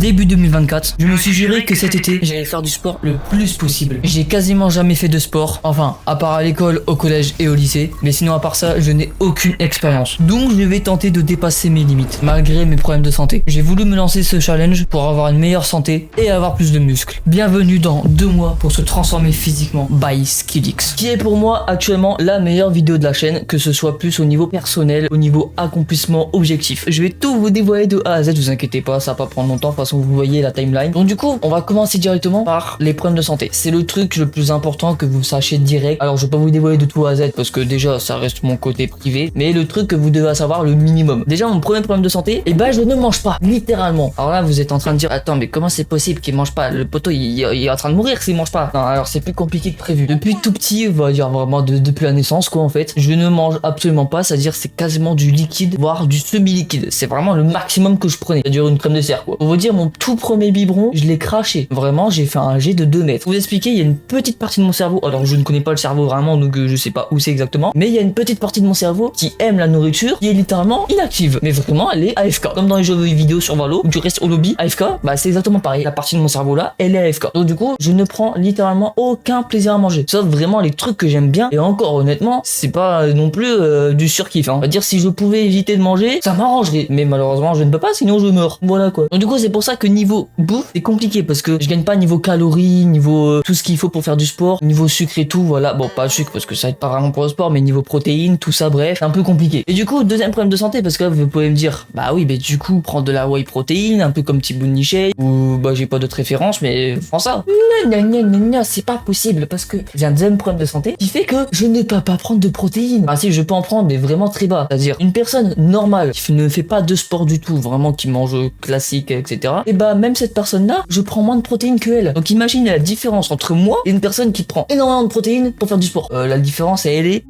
début 2024, je me suis juré que cet été, j'allais faire du sport le plus possible. J'ai quasiment jamais fait de sport, enfin, à part à l'école, au collège et au lycée, mais sinon à part ça, je n'ai aucune expérience. Donc je vais tenter de dépasser mes limites, malgré mes problèmes de santé. J'ai voulu me lancer ce challenge pour avoir une meilleure santé et avoir plus de muscles. Bienvenue dans 2 mois pour se transformer physiquement by Skillix, qui est pour moi actuellement la meilleure vidéo de la chaîne, que ce soit plus au niveau personnel, au niveau accomplissement, objectif. Je vais tout vous dévoiler de A à Z, vous inquiétez pas, ça va pas prendre longtemps, de toute façon vous voyez la timeline. Donc du coup, on va commencer directement par les problèmes de santé. C'est le truc le plus important que vous sachiez direct. Alors je vais pas vous dévoiler de tout A à Z parce que déjà ça reste mon côté privé, mais le truc que vous devez savoir le minimum. Déjà mon premier problème de santé, et ben je ne mange pas, littéralement. Alors là vous êtes en train de dire attends mais comment c'est possible qu'il mange pas? Le poteau il est en train de mourir s'il mange pas. Non, alors c'est plus compliqué que prévu. Depuis tout petit, on va dire vraiment depuis la naissance quoi en fait, je ne mange absolument pas, c'est-à-dire c'est quasiment du liquide, voire du semi-liquide. C'est vraiment le maximum que je prenais. C'est-à-dire une crème de serre quoi. Pour vous dire, mon tout premier biberon, je l'ai craché. Vraiment, j'ai fait un jet de 2 mètres. Pour vous expliquer, il y a une petite partie de mon cerveau, alors je ne connais pas le cerveau vraiment, donc je sais pas où c'est exactement, mais il y a une petite partie de mon cerveau qui aime la nourriture, qui est littéralement inactive. Mais vraiment, elle est AFK. Comme dans les jeux vidéo sur Valo, où tu restes au lobby, AFK, bah c'est exactement pareil. La partie de mon cerveau là, elle est AFK. Donc du coup, je ne prends littéralement aucun plaisir à manger. Sauf vraiment les trucs que j'aime bien. Et encore, honnêtement, c'est pas non plus du surkiff. Hein. On va dire, si je pouvais éviter de manger, ça m'arrangerait. Mais malheureusement, je ne peux pas, sinon je meurs. Voilà quoi. Donc du coup, c'est pour ça que niveau bouffe, c'est compliqué parce que je gagne pas niveau calories, niveau tout ce qu'il faut pour faire du sport, niveau sucre et tout, voilà. Bon, pas le sucre parce que ça aide pas vraiment pour le sport, mais niveau protéines, tout ça, bref, c'est un peu compliqué. Et du coup, deuxième problème de santé, parce que là, vous pouvez me dire, bah oui, mais du coup, prendre de la whey protéine, un peu comme Tibouni Shake, ou bah j'ai pas d'autres références, mais prends ça. Non, c'est pas possible parce que j'ai un deuxième problème de santé qui fait que je ne peux pas prendre de protéines. Ah si, je peux en prendre, mais vraiment très bas. C'est-à-dire, une personne normale qui ne fait pas de sport du tout, vraiment qui mange classique, etc. Et bah, même cette personne-là, je prends moins de protéines que elle. Donc imaginez la différence entre moi et une personne qui prend énormément de protéines pour faire du sport. La différence, elle est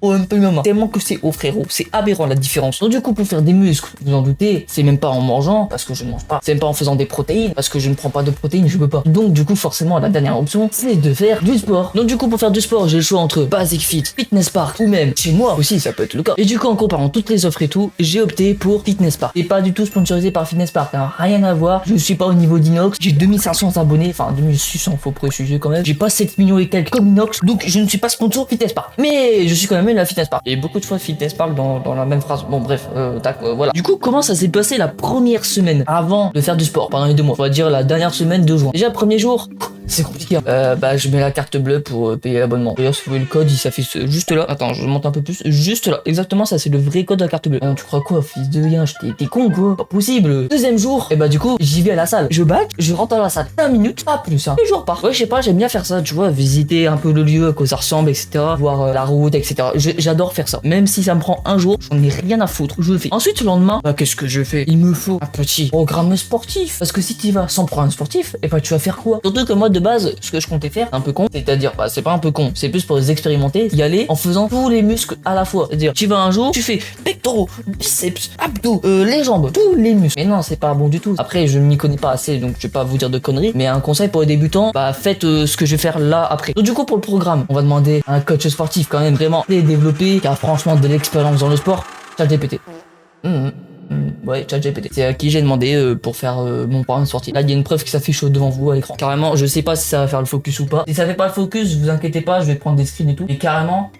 un peu même. Tellement que c'est haut frérot, c'est aberrant la différence. Donc du coup pour faire des muscles, vous en doutez, c'est même pas en mangeant parce que je ne mange pas, c'est même pas en faisant des protéines parce que je ne prends pas de protéines, je peux pas. Donc du coup forcément la dernière option c'est de faire du sport. Donc du coup pour faire du sport j'ai le choix entre Basic Fit, Fitness Park ou même chez moi aussi ça peut être le cas. Et du coup en comparant toutes les offres et tout, j'ai opté pour Fitness Park. Et pas du tout sponsorisé par Fitness Park, hein, rien à voir, je suis pas au niveau d'Inox, j'ai 2500 abonnés, enfin 2600 faut préciser quand même, j'ai pas 7 millions et quelques comme Inox, donc je ne suis pas sponsor Fitness Park. Mais je suis quand même la Fitness Park. Et beaucoup de fois Fitness Park dans la même phrase. Bon bref, voilà. Du coup, comment ça s'est passé la première semaine avant de faire du sport pendant les 2 mois? On va dire la dernière semaine de juin. Déjà, le premier jour, c'est compliqué. Bah, je mets la carte bleue pour payer l'abonnement. D'ailleurs, si vous voulez le code, il s'affiche juste là. Attends, je monte un peu plus. Juste là. Exactement, ça, c'est le vrai code de la carte bleue. Tu crois quoi, fils de rien? T'es con, quoi? Pas possible. Deuxième jour, et bah, du coup, j'y vais à la salle. Je badge, je rentre dans la salle. 5 minutes, pas plus, hein. Et je repars. Ouais, je sais pas, j'aime bien faire ça, tu vois, visiter un peu le lieu, à quoi ça ressemble, etc. Voir la route, etc. J'adore faire ça. Même si ça me prend un jour, j'en ai rien à foutre. Je le fais. Ensuite, le lendemain, bah, qu'est-ce que je fais? Il me faut un petit programme sportif. Parce que si tu vas sans programme sportif, et bah, tu vas faire quoi? Surtout que moi, de base, ce que je comptais faire, c'est un peu con. C'est-à-dire, bah, c'est pas un peu con. C'est plus pour les expérimenter, y aller en faisant tous les muscles à la fois. C'est-à-dire, tu vas un jour, tu fais pectoraux, biceps, abdos, les jambes, tous les muscles. Mais non, c'est pas bon du tout. Après, je m'y connais pas assez, donc je vais pas vous dire de conneries. Mais un conseil pour les débutants, bah, faites ce que je vais faire là après. Donc, du coup, pour le programme, on va demander à un coach sportif quand même vraiment développé, qui a franchement de l'expérience dans le sport, ChatGPT. Ouais, ChatGPT. C'est à qui j'ai demandé pour faire mon programme sportif. Là, il y a une preuve qui s'affiche devant vous à l'écran. Carrément, je sais pas si ça va faire le focus ou pas. Si ça fait pas le focus, vous inquiétez pas, je vais prendre des screens et tout. Et carrément,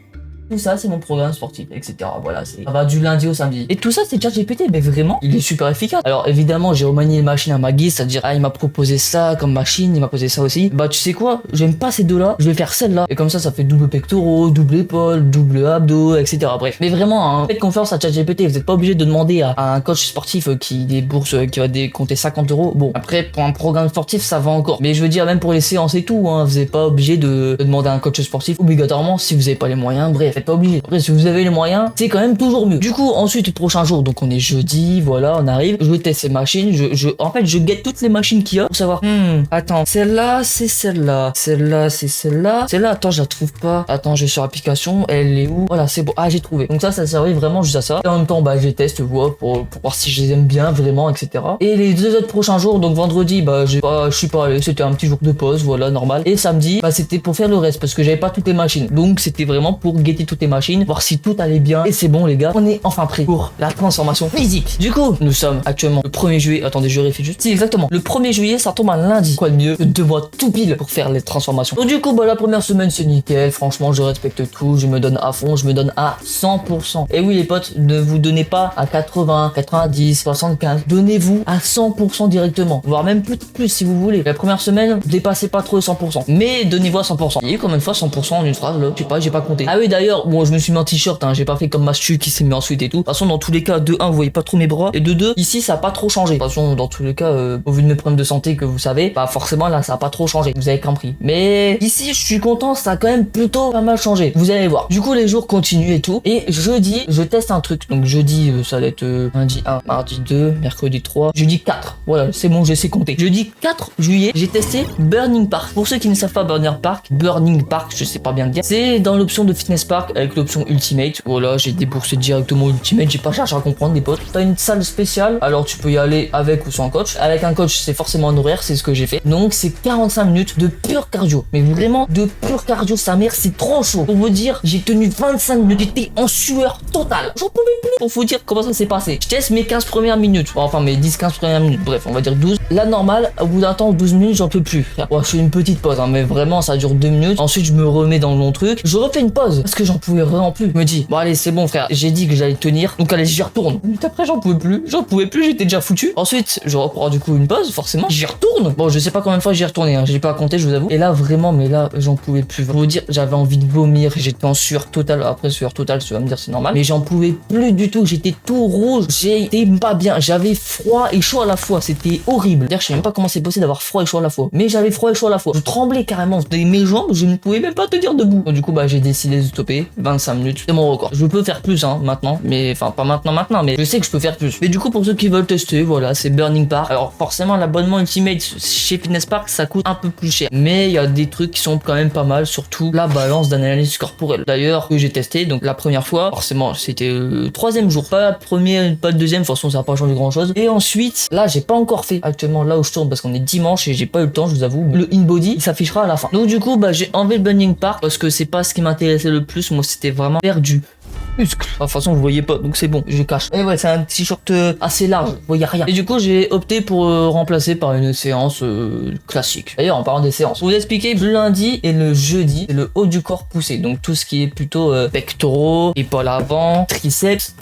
tout ça, c'est mon programme sportif, etc. Voilà, ça va du lundi au samedi. Et tout ça, c'est ChatGPT, mais vraiment, il est super efficace. Alors, évidemment, j'ai remanié les machines à ma guise, c'est-à-dire, il m'a proposé ça comme machine, il m'a proposé ça aussi. Bah, tu sais quoi? J'aime pas ces deux-là, je vais faire celle-là. Et comme ça fait double pectoraux, double épaule, double abdos, etc. Bref. Mais vraiment, hein, faites confiance à ChatGPT, vous êtes pas obligé de demander à un coach sportif qui débourse, qui va décompter 50 euros. Bon, après, pour un programme sportif, ça va encore. Mais je veux dire, même pour les séances et tout, hein, vous êtes pas obligé de demander à un coach sportif obligatoirement si vous avez pas les moyens. Bref, pas obligé. Après, si vous avez les moyens, c'est quand même toujours mieux. Du coup, ensuite, le prochain jour, donc on est jeudi, voilà, on arrive. Je teste ces machines. En fait, je guette toutes les machines qu'il y a pour savoir. Attends, celle-là, c'est celle-là. Celle-là, c'est celle-là. Celle-là, attends, je la trouve pas. Attends, je vais sur l'application. Elle est où? Voilà, c'est bon. Ah, j'ai trouvé. Donc ça servait vraiment juste à ça. Et en même temps, bah, je les teste, vois, pour voir si je les aime bien, vraiment, etc. Et les 2 autres prochains jours, donc vendredi, bah, je suis pas allé. C'était un petit jour de pause, voilà, normal. Et samedi, bah, c'était pour faire le reste parce que j'avais pas toutes les machines. Donc, c'était vraiment pour guetter toutes les machines, voir si tout allait bien. Et c'est bon les gars, on est enfin prêt pour la transformation physique. Du coup, nous sommes actuellement le 1er juillet. Attendez, je vérifie juste. Si, exactement. Le 1er juillet, ça tombe un lundi. Quoi de mieux que 2 mois tout pile pour faire les transformations. Donc du coup, bah la première semaine c'est nickel. Franchement, je respecte tout. Je me donne à fond. Je me donne à 100%. Et oui les potes, ne vous donnez pas à 80, 90, 75. Donnez-vous à 100% directement. Voire même plus si vous voulez. La première semaine, dépassez pas trop les 100%. Mais donnez-vous à 100%. Il y a eu combien de fois 100% en une phrase là? Je sais pas, j'ai pas compté. Ah oui d'ailleurs, bon je me suis mis en t-shirt, hein, j'ai pas fait comme Mastu qui s'est mis en suite et tout. De toute façon dans tous les cas, de 1 vous voyez pas trop mes bras. Et de 2, ici ça a pas trop changé. De toute façon dans tous les cas, au vu de mes problèmes de santé que vous savez, bah forcément là ça a pas trop changé. Vous avez compris. Mais ici je suis content, ça a quand même plutôt pas mal changé. Vous allez voir. Du coup les jours continuent et tout. Et jeudi, je teste un truc. Donc jeudi ça va être lundi 1, mardi 2, mercredi 3, jeudi 4. Voilà, c'est bon, je sais compter. Jeudi 4 juillet, j'ai testé Burning Park. Pour ceux qui ne savent pas Burning Park, je sais pas bien le dire. C'est dans l'option de Fitness Park avec l'option Ultimate. Voilà, j'ai déboursé directement Ultimate, j'ai pas cherché à comprendre des potes. T'as une salle spéciale, alors tu peux y aller avec ou sans coach. Avec un coach, c'est forcément un horaire, c'est ce que j'ai fait. Donc c'est 45 minutes de pur cardio. Mais vraiment de pur cardio, sa mère, c'est trop chaud. Pour vous dire, j'ai tenu 25 minutes, j'étais en sueur totale. J'en pouvais plus. Pour vous dire comment ça s'est passé. Je teste mes 15 premières minutes. Enfin mes 10-15 premières minutes. Bref, on va dire 12. La normale, au bout d'un temps, 12 minutes, j'en peux plus. Ouais, je fais une petite pause, hein, mais vraiment, ça dure 2 minutes. Ensuite, je me remets dans mon truc. Je refais une pause parce que j'en pouvais vraiment plus. Je me dis, bon, allez, c'est bon, frère. J'ai dit que j'allais tenir. Donc, allez, j'y retourne. Mais après, j'en pouvais plus. J'étais déjà foutu. Ensuite, je reprends du coup une pause, forcément. J'y retourne. Bon, je sais pas combien de fois j'y ai retourné, hein. J'ai pas compté, je vous avoue. Et là, vraiment, mais là, j'en pouvais plus. Pour vous dire, j'avais envie de vomir. J'étais en sueur totale. Après, sueur totale, tu vas me dire, c'est normal. Mais j'en pouvais plus du tout. J'étais tout rouge. J'étais pas bien. J'avais froid et chaud à la fois. C'était horrible. D'ailleurs, je sais même pas comment c'est possible d'avoir froid et chaud à la fois. Mais j'avais froid et chaud à la fois. Je tremblais carrément. Mes jambes, je ne pouvais même pas tenir debout. Donc, du coup, bah, j'ai décidé de stopper. 25 minutes. C'est mon record. Je peux faire plus, hein, maintenant. Mais, enfin, pas maintenant, mais je sais que je peux faire plus. Mais du coup, pour ceux qui veulent tester, voilà, c'est Burning Park. Alors, forcément, l'abonnement Ultimate chez Fitness Park, ça coûte un peu plus cher. Mais il y a des trucs qui sont quand même pas mal, surtout la balance d'analyse corporelle. D'ailleurs, que j'ai testé, donc la première fois, forcément, c'était le 3e jour. Pas le premier, pas le 2e, de toute façon, ça n'a pas changé grand chose. Et ensuite, là, j'ai pas encore fait actuellement là où je tourne parce qu'on est dimanche et j'ai pas eu le temps, je vous avoue. Le InBody, il s'affichera à la fin. Donc, du coup, bah, j'ai enlevé le Burning Park parce que c'est pas ce qui m'intéressait le plus. Moi, c'était vraiment faire du muscle. Enfin, de toute façon, vous voyez pas, donc c'est bon, je cache. Et ouais, c'est un t-shirt assez large, vous voyez rien. Et du coup, j'ai opté pour remplacer par une séance classique. D'ailleurs, en parlant des séances, pour vous expliquer, le lundi et le jeudi, c'est le haut du corps poussé. Donc tout ce qui est plutôt pectoraux, épaules avant, triceps.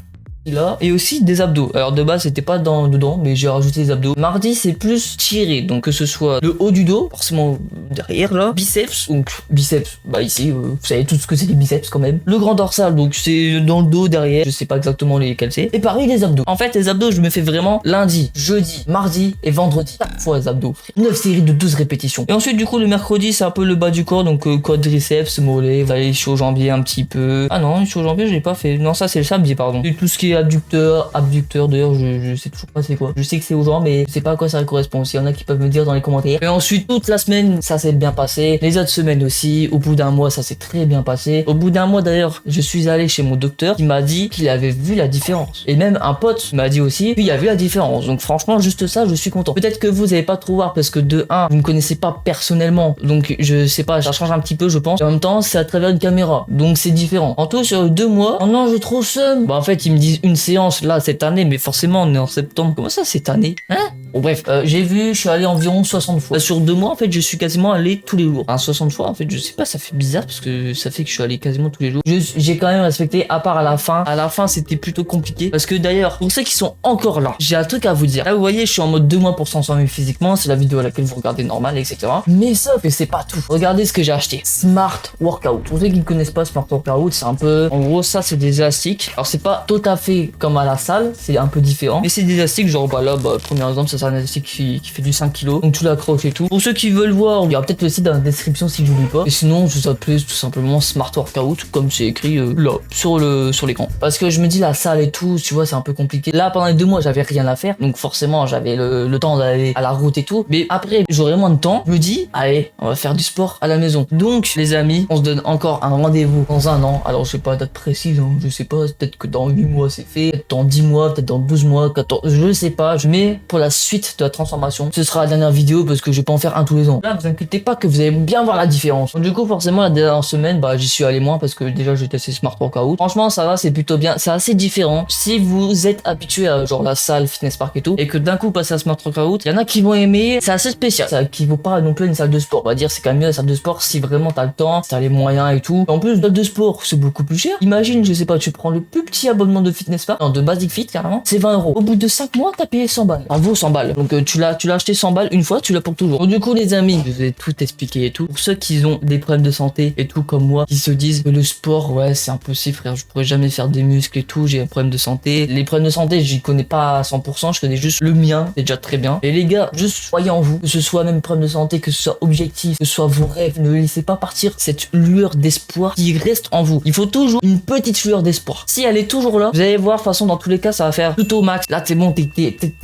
Là, et aussi des abdos. Alors de base c'était pas dedans, mais j'ai rajouté des abdos. Mardi c'est plus tiré, donc que ce soit le haut du dos, forcément derrière là, biceps, donc biceps, bah ici vous savez tout ce que c'est les biceps quand même. Le grand dorsal, donc c'est dans le dos derrière, je sais pas exactement lesquels c'est. Et pareil les abdos. En fait les abdos je me fais vraiment lundi, jeudi, mardi et vendredi. 4 fois les abdos. 9 séries de 12 répétitions. Et ensuite du coup le mercredi c'est un peu le bas du corps, donc quadriceps, mollets, vous allez chaud jambier un petit peu. Ah non, chaud jambier j'ai pas fait. Non ça c'est le samedi pardon. Et tout ce qui est abducteur d'ailleurs je sais toujours pas c'est quoi. Je sais que c'est aux gens mais je sais pas à quoi ça correspond. S'il y en a qui peuvent me dire dans les commentaires. Et ensuite toute la semaine ça s'est bien passé. Les autres semaines aussi. Au bout d'un mois ça s'est très bien passé. Au bout d'un mois d'ailleurs je suis allé chez mon docteur qui m'a dit qu'il avait vu la différence. Et même un pote m'a dit aussi qu'il a vu la différence. Donc franchement juste ça je suis content. Peut-être que vous avez pas trop voir parce que de 1 vous me connaissez pas personnellement. Donc je sais pas, ça change un petit peu je pense. Et en même temps c'est à travers une caméra. Donc c'est différent. En tout sur 2 mois. Oh non j'ai trop seum. Bah en fait ils me disent une séance là cette année, mais forcément on est en septembre. Comment ça cette année hein? Bon bref, j'ai vu, je suis allé environ 60 fois. Sur 2 mois en fait je suis quasiment allé tous les jours. Enfin 60 fois en fait je sais pas, ça fait bizarre parce que ça fait que je suis allé quasiment tous les jours. J'ai quand même respecté à part à la fin. À la fin c'était plutôt compliqué parce que d'ailleurs pour ceux qui sont encore là, j'ai un truc à vous dire. Là vous voyez je suis en mode 2 mois pour s'en sortir physiquement, c'est la vidéo à laquelle vous regardez normal etc. Mais sauf que c'est pas tout. Regardez ce que j'ai acheté. Smart Workout. Pour ceux qui ne connaissent pas Smart Workout, c'est un peu, en gros ça c'est des élastiques. Alors c'est pas tout à fait comme à la salle, c'est un peu différent. Mais c'est des élastiques genre bah là premier exemple ça c'est un élastique qui fait du 5 kg. Donc tu l'accroches et tout. Pour ceux qui veulent voir, il y aura peut-être le site dans la description si j'oublie pas. Et sinon ça s'appelle tout simplement Smart Workout comme c'est écrit là sur l'écran. Parce que je me dis la salle et tout, tu vois c'est un peu compliqué. Là pendant les 2 mois j'avais rien à faire. Donc forcément j'avais le temps d'aller à la route et tout. Mais après j'aurais moins de temps. Je me dis allez on va faire du sport à la maison. Donc les amis on se donne encore un rendez-vous dans 1 an. Alors je sais pas date précise hein. Je sais pas, peut-être que dans 8 mois c'est fait, peut-être dans 10 mois, peut-être dans 12 mois, 14, je sais pas. Mais pour la suite de la transformation. Ce sera la dernière vidéo parce que je vais pas en faire un tous les ans. Là, vous inquiétez pas que vous allez bien voir la différence. Donc, du coup, forcément, la dernière semaine, bah, j'y suis allé moins parce que déjà, j'ai testé Smart Workout. Franchement, ça va, c'est plutôt bien. C'est assez différent. Si vous êtes habitué à genre la salle, fitness park et tout, et que d'un coup, passer à Smart Workout, il y en a qui vont aimer. C'est assez spécial. Ça équivaut pas non plus à une salle de sport. On va dire, c'est quand même mieux la salle de sport si vraiment t'as le temps, si t'as les moyens et tout. En plus, salle de sport, c'est beaucoup plus cher. Imagine, je sais pas, tu prends le plus petit abonnement de fitness park, non, de Basic Fit, carrément, c'est 20 euros. Au bout de 5 mois, t'as payé 100 balles. Ça vaut 100 balles. Donc, tu l'as acheté 100 balles une fois, tu l'as pour toujours. Donc, du coup, les amis, je vous ai tout expliqué et tout. Pour ceux qui ont des problèmes de santé et tout, comme moi, qui se disent que le sport, ouais, c'est impossible, frère, je pourrais jamais faire des muscles et tout, j'ai un problème de santé. Les problèmes de santé, j'y connais pas à 100%, je connais juste le mien, c'est déjà très bien. Et les gars, juste croyez en vous, que ce soit même problème de santé, que ce soit objectif, que ce soit vos rêves, ne laissez pas partir cette lueur d'espoir qui reste en vous. Il faut toujours une petite lueur d'espoir. Si elle est toujours là, vous allez voir, de toute façon, dans tous les cas, ça va faire tout au max. Là, t'es bon, t'y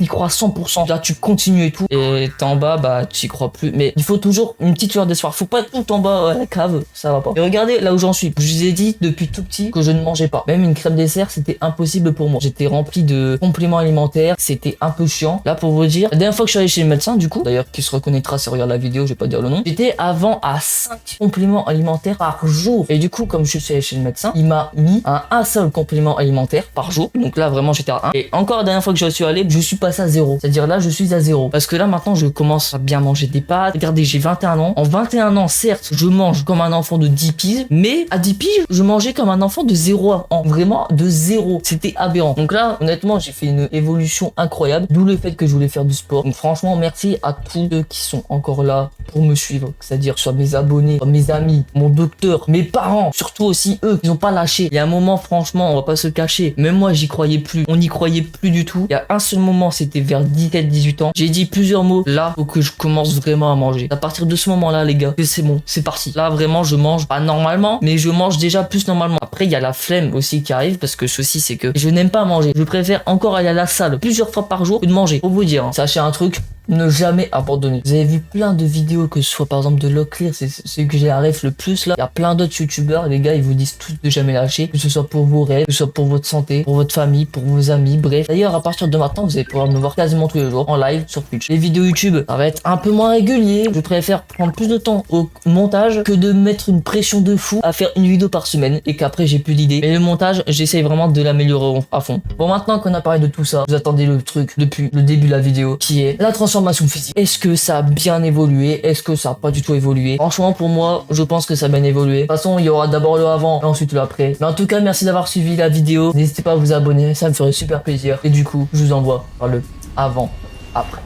crois 100%. Là, tu continues et tout. Et t'es en bas, bah, tu y crois plus. Mais il faut toujours une petite lueur d'espoir. Faut pas être tout en bas à la cave, ça va pas. Et regardez là où j'en suis. Je vous ai dit depuis tout petit que je ne mangeais pas. Même une crème dessert, c'était impossible pour moi. J'étais rempli de compléments alimentaires. C'était un peu chiant. Là, pour vous dire, la dernière fois que je suis allé chez le médecin, du coup, d'ailleurs, qui se reconnaîtra si regarde la vidéo, je vais pas dire le nom, j'étais avant à 5 compléments alimentaires par jour. Et du coup, comme je suis allé chez le médecin, il m'a mis un seul complément alimentaire par jour. Donc là, vraiment, j'étais à 1. Et encore la dernière fois que je suis allé, je suis passé à 0. C'est-à-dire là, je suis à 0. Parce que là, maintenant, je commence à bien manger des pâtes. Regardez, j'ai 21 ans. En 21 ans, certes, je mange comme un enfant de 10 piges, mais à 10 piges, je mangeais comme un enfant de 0 ans. Vraiment de 0. C'était aberrant. Donc là, honnêtement, j'ai fait une évolution incroyable. D'où le fait que je voulais faire du sport. Donc franchement, merci à tous ceux qui sont encore là pour me suivre. C'est-à-dire, soit mes abonnés, soit mes amis, mon docteur, mes parents, surtout aussi eux, ils n'ont pas lâché. Il y a un moment, franchement, on va pas se cacher. Même moi, j'y croyais plus. On n'y croyait plus du tout. Il y a un seul moment, c'était vers 17-18 ans. J'ai dit plusieurs mots. Là, faut que je commence vraiment à manger. À partir de ce moment-là, les gars, c'est bon, c'est parti. Là, vraiment, je mange pas normalement, mais je mange déjà plus normalement. Après, il y a la flemme aussi qui arrive parce que ceci, c'est que je n'aime pas manger. Je préfère encore aller à la salle plusieurs fois par jour que de manger. Pour vous dire, hein, sachez un truc. Ne jamais abandonner. Vous avez vu plein de vidéos, que ce soit par exemple de Locklear, c'est celui que j'ai la ref le plus là. Il y a plein d'autres youtubeurs, les gars, ils vous disent tous de jamais lâcher, que ce soit pour vos rêves, que ce soit pour votre santé, pour votre famille, pour vos amis, bref. D'ailleurs, à partir de maintenant, vous allez pouvoir me voir quasiment tous les jours en live sur Twitch. Les vidéos YouTube, ça va être un peu moins régulier. Je préfère prendre plus de temps au montage que de mettre une pression de fou à faire une vidéo par semaine et qu'après j'ai plus d'idées. Mais le montage, j'essaye vraiment de l'améliorer à fond. Bon, maintenant qu'on a parlé de tout ça, vous attendez le truc depuis le début de la vidéo qui est la transformation physique. Est-ce que ça a bien évolué? Est-ce que ça a pas du tout évolué? Franchement, pour moi, je pense que ça a bien évolué. De toute façon, il y aura d'abord le avant et ensuite le après. Mais en tout cas, merci d'avoir suivi la vidéo. N'hésitez pas à vous abonner, ça me ferait super plaisir. Et du coup, je vous envoie par le avant, après.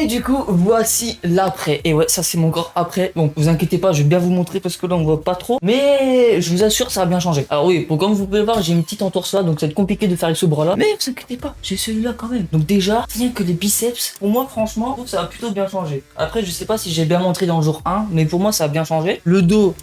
Et du coup, voici l'après. Et ouais, ça c'est mon corps après. Donc vous inquiétez pas, je vais bien vous montrer parce que là on voit pas trop. Mais je vous assure, ça a bien changé. Alors oui, comme vous pouvez voir, j'ai une petite entorse là, donc ça va être compliqué de faire avec ce bras là. Mais vous inquiétez pas, j'ai celui-là quand même. Donc déjà, rien que les biceps, pour moi franchement, je trouve que ça a plutôt bien changé. Après, je sais pas si j'ai bien montré dans le jour 1, mais pour moi ça a bien changé. Le dos.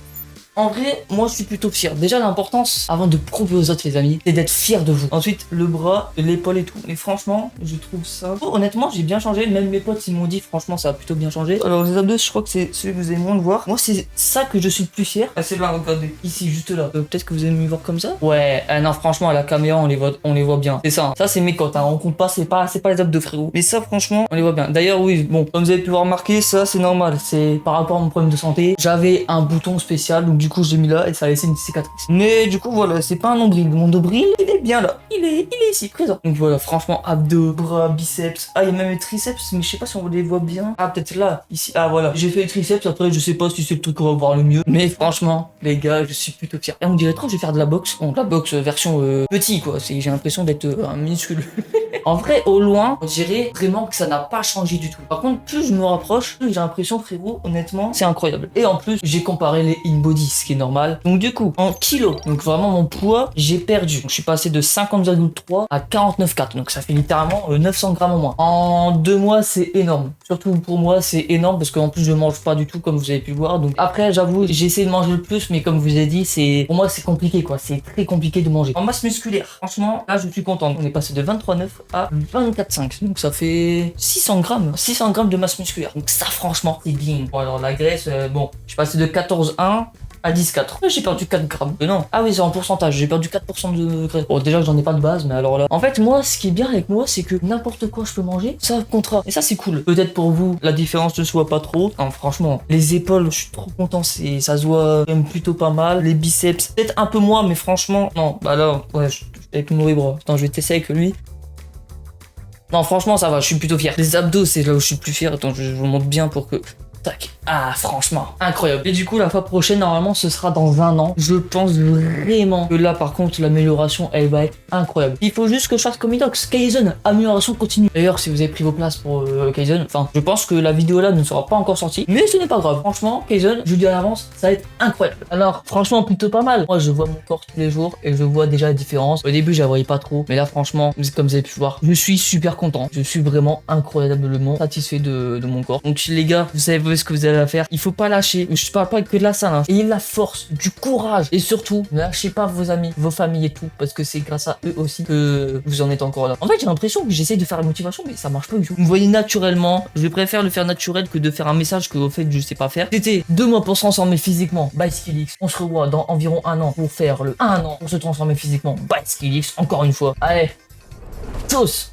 En vrai, moi je suis plutôt fier. Déjà l'importance, avant de prouver aux autres les amis, c'est d'être fier de vous. Ensuite, le bras, l'épaule et tout. Mais franchement, je trouve ça... Oh, honnêtement, j'ai bien changé. Même mes potes, ils m'ont dit, franchement, ça a plutôt bien changé. Alors les abdos, je crois que c'est celui que vous allez moins le voir. Moi, c'est ça que je suis le plus fier. Ah, c'est là, regardez. Ici, juste là. Peut-être que vous allez me voir comme ça. Ouais, non, franchement, à la caméra, on les voit bien. C'est ça. Hein. Ça, c'est mes côtes. Hein. On compte pas, c'est pas les abdos, frérot. Mais ça, franchement, on les voit bien. D'ailleurs, oui, bon, comme vous avez pu voir remarquer, ça, c'est normal. C'est par rapport à mon problème de santé. J'avais un bouton spécial, donc du coup, j'ai mis là et ça a laissé une cicatrice. Mais du coup, voilà, c'est pas un nombril. Mon nombril, il est bien là. Il est ici, présent. Donc voilà, franchement, abdos, bras, biceps. Ah, il y a même les triceps, mais je sais pas si on les voit bien. Ah, peut-être là, ici. Ah, voilà. J'ai fait les triceps. Après, je sais pas si c'est le truc qu'on va voir le mieux. Mais franchement, les gars, je suis plutôt fier. Et on dirait trop que je vais faire de la boxe. Bon, de la boxe version petit, quoi. J'ai l'impression d'être un minuscule. en vrai, au loin, on dirait vraiment que ça n'a pas changé du tout. Par contre, plus je me rapproche, plus j'ai l'impression, frérot, honnêtement, c'est incroyable. Et en plus, j'ai comparé les InBody, ce qui est normal. Donc du coup, en kilos, donc vraiment mon poids, j'ai perdu. Donc, je suis passé de 50,3 à 49,4. Donc ça fait littéralement 900 grammes en moins. En 2 mois, c'est énorme. Surtout pour moi, c'est énorme parce qu'en plus, je mange pas du tout comme vous avez pu voir. Donc après, j'avoue, j'ai essayé de manger le plus, mais comme je vous ai dit, c'est pour moi, c'est compliqué quoi. C'est très compliqué de manger. En masse musculaire, franchement, là, je suis content. On est passé de 23,9 à 24,5. Donc ça fait 600 grammes. 600 grammes de masse musculaire. Donc ça, franchement, c'est bien. Bon, alors la graisse, bon, je suis passé de 14,1 à 10,4. J'ai perdu 4 grammes. Non. Ah oui, c'est en pourcentage. J'ai perdu 4% de graisse. Bon, déjà, j'en ai pas de base, mais alors là. En fait, moi, ce qui est bien avec moi, c'est que n'importe quoi je peux manger, ça comptera. Et ça, c'est cool. Peut-être pour vous, la différence ne soit pas trop. Non, franchement, les épaules, je suis trop content. Ça se voit même plutôt pas mal. Les biceps, peut-être un peu moins, mais franchement, non. Bah là, ouais, je suis avec mon mauvais bras. Attends, je vais tester avec lui. Non, franchement, ça va. Je suis plutôt fier. Les abdos, c'est là où je suis le plus fier. Attends, je vous montre bien pour que. Tac. Ah, franchement, incroyable. Et du coup, la fois prochaine, normalement, ce sera dans 1 an. Je pense vraiment que là, par contre, l'amélioration, elle va être incroyable. Il faut juste que je fasse comme Idox. Kaizen, amélioration continue. D'ailleurs, si vous avez pris vos places pour Kaizen, enfin, je pense que la vidéo là ne sera pas encore sortie. Mais ce n'est pas grave. Franchement, Kaizen, je vous dis à l'avance, ça va être incroyable. Alors, franchement, plutôt pas mal. Moi, je vois mon corps tous les jours et je vois déjà la différence. Au début, je la voyais pas trop. Mais là, franchement, comme vous avez pu voir, je suis super content. Je suis vraiment incroyablement satisfait de mon corps. Donc, les gars, vous savez ce que vous avez à faire. Il faut pas lâcher. Je parle pas que de la salle. Hein. Ayez la force, du courage. Et surtout, ne lâchez pas vos amis, vos familles et tout. Parce que c'est grâce à eux aussi que vous en êtes encore là. En fait, j'ai l'impression que j'essaie de faire la motivation, mais ça marche pas du tout. Vous me voyez naturellement. Je préfère le faire naturel que de faire un message que, au fait, je sais pas faire. C'était 2 mois pour se transformer physiquement. By Skillix. On se revoit dans environ 1 an pour faire le 1 an pour se transformer physiquement. By Skillix. Encore une fois. Allez. Tchuss.